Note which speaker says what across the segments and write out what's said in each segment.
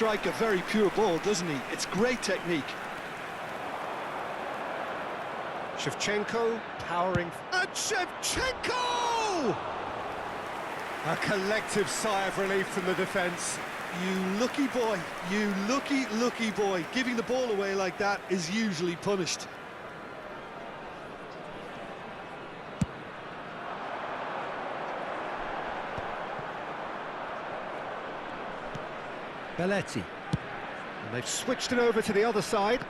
Speaker 1: Strike a very pure ball, doesn't he? It's great technique.
Speaker 2: Shevchenko powering... And Shevchenko! A collective sigh of relief from the defence.
Speaker 1: You lucky boy, you lucky boy. Giving the ball away like that is usually punished.
Speaker 2: Belletti. And they've switched it over to the other side.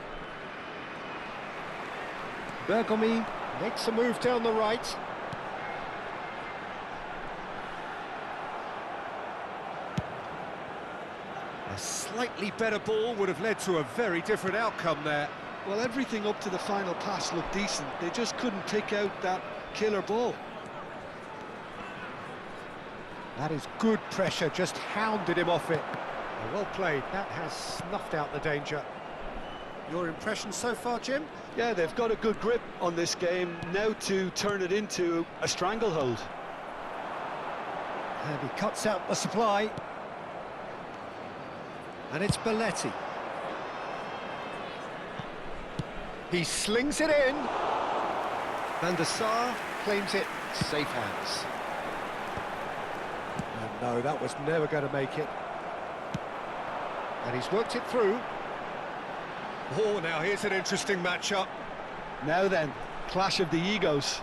Speaker 2: Bergomi makes a move down the right. A slightly better ball would have led to a very different outcome there.
Speaker 1: Well, everything up to the final pass looked decent. They just couldn't pick out that killer ball.
Speaker 2: That is good pressure, just hounded him off it. Well played, that has snuffed out the danger. Your impression so far, Jim?
Speaker 1: Yeah, they've got a good grip on this game, now to turn it into a stranglehold.
Speaker 2: And he cuts out the supply. And it's Belletti. He slings it in. Van der Sar claims it, safe hands. And no, that was never going to make it. And he's worked it through. Oh, now here's an interesting matchup.
Speaker 1: Now then, clash of the egos.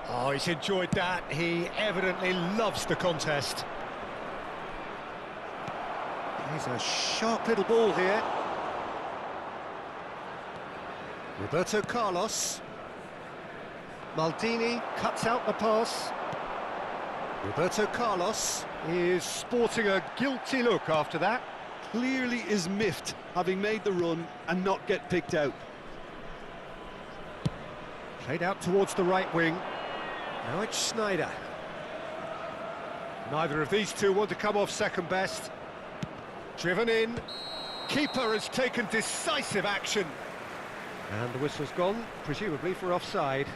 Speaker 2: Oh, he's enjoyed that. He evidently loves the contest. Here's a sharp little ball here. Roberto Carlos. Maldini cuts out the pass. Roberto Carlos is sporting a guilty look after that.
Speaker 1: Clearly is miffed, having made the run and not get picked out.
Speaker 2: Played out towards the right wing. Now it's SNEIJDER. Neither of these two want to come off second best. Driven in. Keeper has taken decisive action. And the whistle's gone, presumably for offside.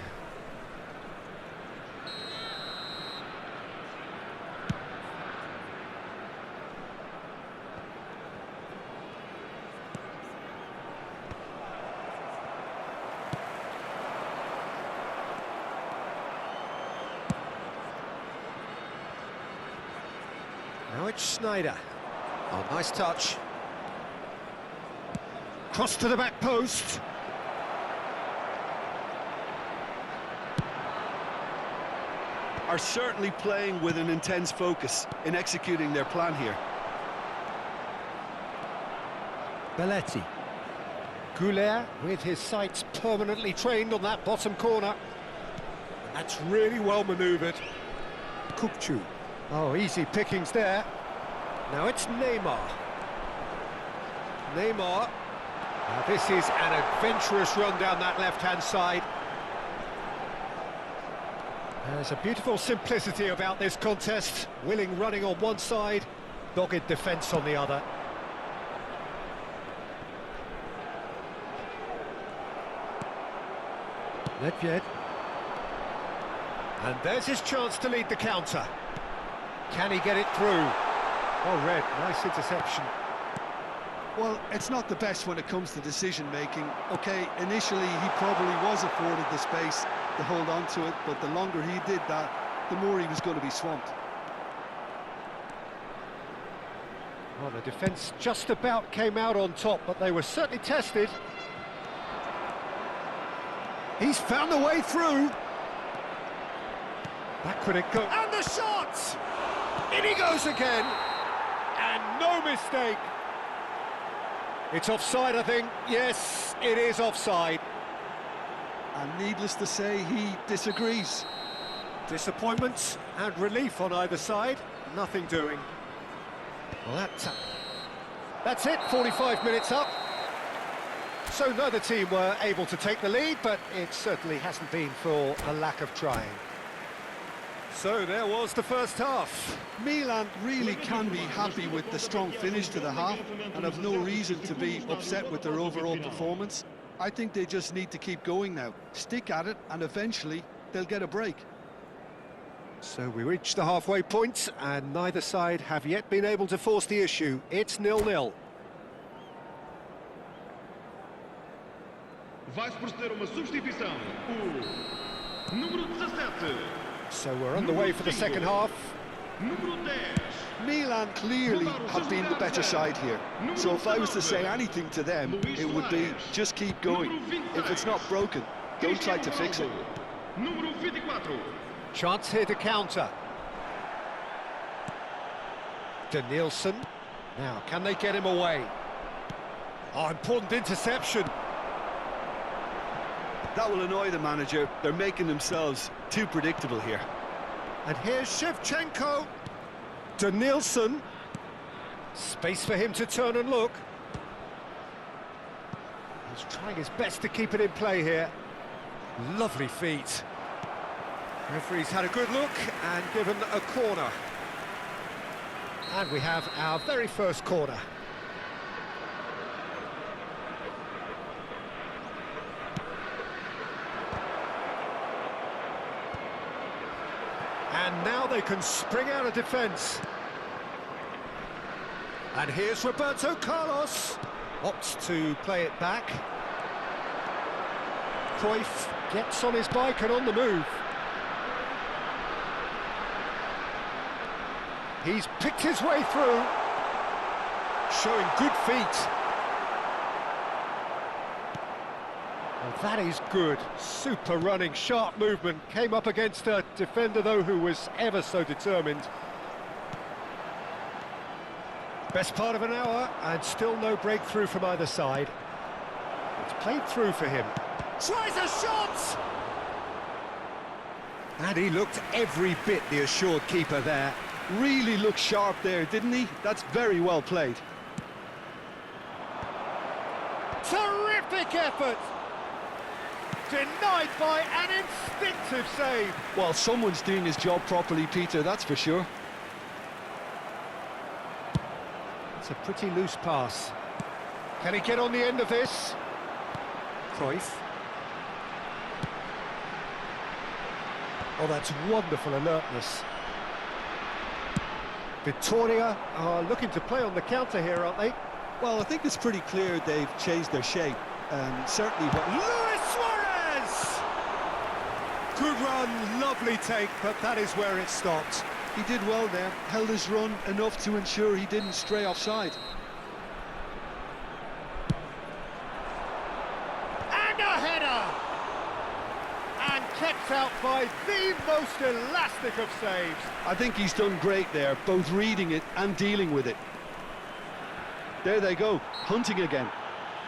Speaker 2: Now it's SNEIJDER. Oh, nice touch. Cross to the back post.
Speaker 1: Are certainly playing with an intense focus in executing their plan here.
Speaker 2: Belletti. Goulet with his sights permanently trained on that bottom corner. And that's really well manoeuvred. Kupchu. Oh, easy pickings there. Now it's Neymar. Neymar. Now this is an adventurous run down that left-hand side. There's a beautiful simplicity about this contest. Willing running on one side, dogged defence on the other. Nedved. And there's his chance to lead the counter. Can he get it through? Oh, Red, nice interception.
Speaker 1: Well, it's not the best when it comes to decision-making. OK, initially he probably was afforded the space to hold on to it, but the longer he did that, the more he was going to be swamped.
Speaker 2: Well, the defence just about came out on top, but they were certainly tested. He's found a way through. Back could it go? And the shot! In he goes again! And no mistake! It's offside, I think. Yes, it is offside.
Speaker 1: And needless to say, he disagrees.
Speaker 2: Disappointment and relief on either side. Nothing doing. Well, that's it, 45 minutes up. So neither team were able to take the lead, but it certainly hasn't been for a lack of trying. So there was the first half.
Speaker 1: Milan really can be happy with the strong finish to the half and have no reason to be upset with their overall performance. I think they just need to keep going now, stick at it, and eventually they'll get a break.
Speaker 2: So we reach the halfway point, and neither side have yet been able to force the issue. It's 0-0.
Speaker 3: Vai-se proceder uma substituição. O número 17.
Speaker 2: So we're on the way for the second half.
Speaker 3: Número 10.
Speaker 1: Milan clearly have been the better side here. So if I was to say anything to them, it would be just keep going. If it's not broken, don't try to fix it.
Speaker 3: Número 24.
Speaker 2: Chance here to counter. Danielson. Now, can they get him away? Oh, important interception.
Speaker 1: That will annoy the manager. They're making themselves too predictable here.
Speaker 2: And here's Shevchenko. Danielson. Space for him to turn and look. He's trying his best to keep it in play here. Lovely feet. Referee's had a good look and given a corner. And we have our very first corner. And now they can spring out of defence. And here's Roberto Carlos. Opts to play it back. Cruyff gets on his bike and on the move. He's picked his way through, showing good feet. Well, that is good. Super running, sharp movement. Came up against a defender, though, who was ever so determined. Best part of an hour, and still no breakthrough from either side. It's played through for him. Tries a shot! And he looked every bit the assured keeper there.
Speaker 1: Really looked sharp there, didn't he? That's very well played.
Speaker 2: Terrific effort! Denied by an instinctive save.
Speaker 1: Well, someone's doing his job properly, Peter, that's for sure.
Speaker 2: It's a pretty loose pass. Can he get on the end of this? Cruyff. Oh, that's wonderful alertness. Victoria are looking to play on the counter here, aren't they?
Speaker 1: Well, I think it's pretty clear they've changed their shape. Certainly what...
Speaker 2: Luis Suarez! Good run, lovely take, but that is where it stopped.
Speaker 1: He did well there, held his run enough to ensure he didn't stray offside.
Speaker 2: And a header! And kept out by the most elastic of saves.
Speaker 1: I think he's done great there, both reading it and dealing with it. There they go, hunting again.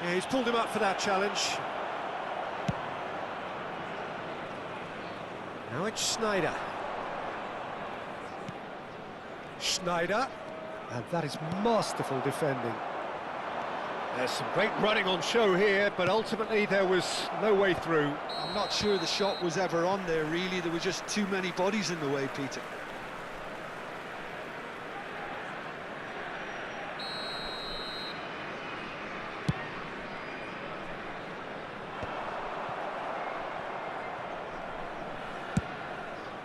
Speaker 2: Yeah, he's pulled him up for that challenge. Now it's SNEIJDER. SNEIJDER, and that is masterful defending. There's some great running on show here, but ultimately there was no way through.
Speaker 1: I'm not sure the shot was ever on there, really. There were just too many bodies in the way, Peter.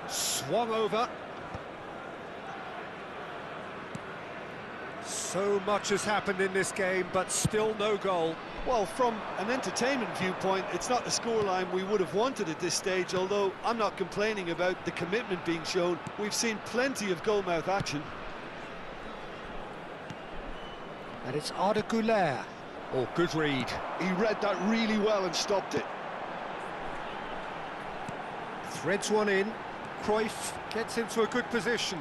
Speaker 2: Swung over. So much has happened in this game, but still no goal.
Speaker 1: Well, from an entertainment viewpoint, it's not the scoreline we would have wanted at this stage, although I'm not complaining about the commitment being shown. We've seen plenty of goalmouth action.
Speaker 2: And it's Arda Güler. Oh, good read.
Speaker 1: He read that really well and stopped it.
Speaker 2: Threads one in. Cruyff gets into a good position.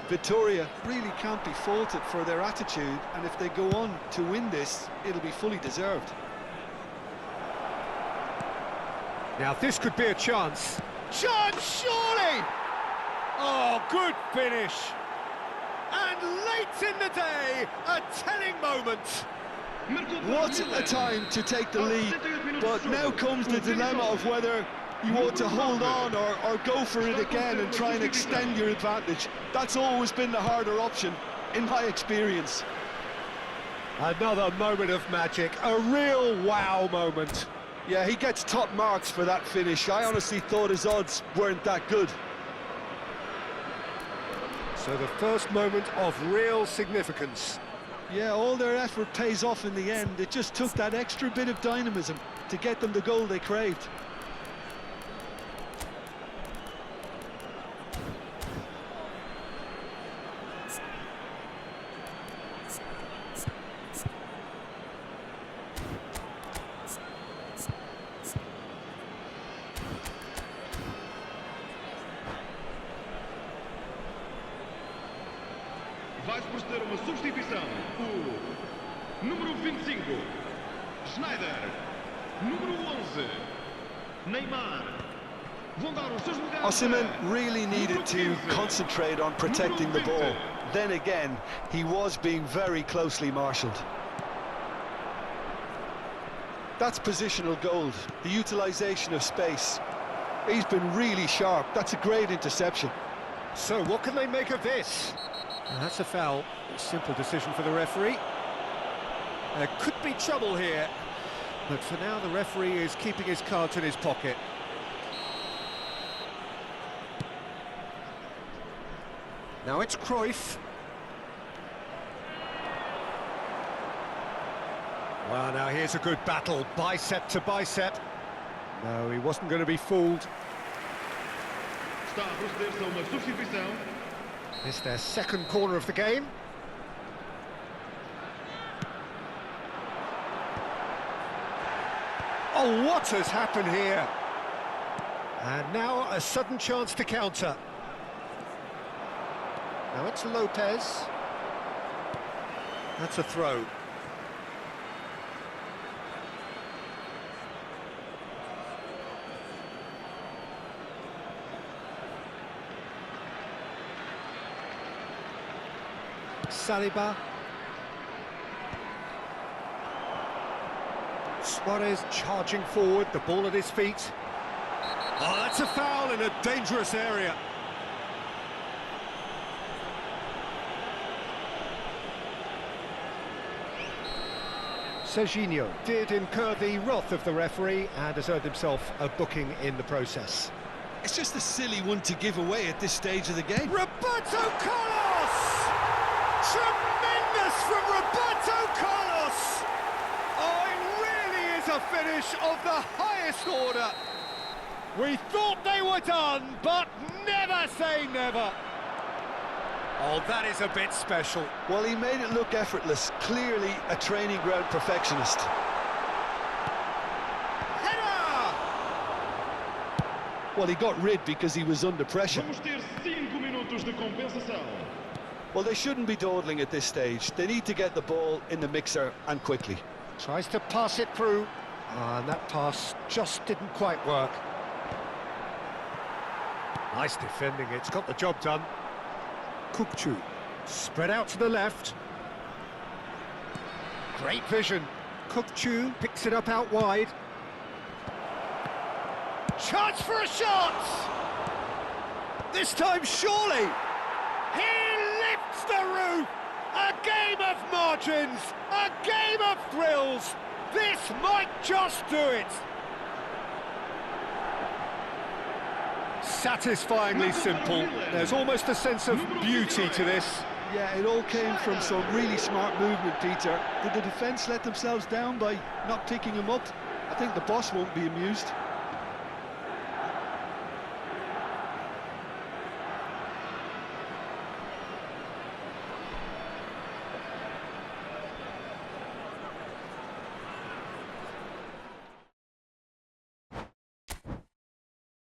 Speaker 1: Victoria really can't be faulted for their attitude, and if they go on to win this, it'll be fully deserved.
Speaker 2: Now this could be a chance. Chance, surely! Oh, good finish. And late in the day, a telling moment.
Speaker 1: What a time to take the lead, but now comes the dilemma of whether you want to hold on or go for it again and try and extend your advantage. That's always been the harder option, in my experience.
Speaker 2: Another moment of magic, a real wow moment.
Speaker 1: Yeah, he gets top marks for that finish. I honestly thought his odds weren't that good.
Speaker 2: So the first moment of real significance.
Speaker 1: Yeah, all their effort pays off in the end. It just took that extra bit of dynamism to get them the goal they craved.
Speaker 3: Vai proceder uma substituição. O número 25, Schneider. Número 11, Neymar. Vão dar os seus lugares.
Speaker 1: Osimhen really needed to concentrate on protecting the ball. Then again, he was being very closely marshalled. That's positional gold, the utilisation of space. He's been really sharp. That's a great interception.
Speaker 2: So what can they make of this? That's a foul. Simple decision for the referee. There could be trouble here, but for now the referee is keeping his cards in his pocket. Now it's Cruyff. Well, now here's a good battle, bicep to bicep. No, he wasn't going to be fooled.
Speaker 3: Está a proceder-se a uma substituição.
Speaker 2: It's their second corner of the game. Oh, what has happened here? And now a sudden chance to counter. Now it's Lopez. That's a throw. Saliba. Suarez charging forward, the ball at his feet. Oh, that's a foul in a dangerous area. Serginho did incur the wrath of the referee and has earned himself a booking in the process.
Speaker 1: It's just a silly one to give away at this stage of the game.
Speaker 2: Roberto Carlos! Tremendous from Roberto Carlos! Oh, it really is a finish of the highest order. We thought they were done, but never say never. Oh, that is a bit special.
Speaker 1: Well, he made it look effortless. Clearly a training ground perfectionist.
Speaker 2: Header!
Speaker 1: Well, he got rid because he was under pressure.
Speaker 3: Vamos ter 5 minutos de compensação.
Speaker 1: Well, they shouldn't be dawdling at this stage. They need to get the ball in the mixer and quickly.
Speaker 2: Tries to pass it through. And that pass just didn't quite work. Nice defending, it's got the job done. Kukçu, spread out to the left. Great vision. Kukçu picks it up out wide. Chance for a shot! This time, surely! He lifts the roof! A game of margins! A game of thrills! This might just do it! Satisfyingly simple. There's almost a sense of beauty to this.
Speaker 1: Yeah, it all came from some really smart movement, Peter. Did the defence let themselves down by not picking him up? I think the boss won't be amused.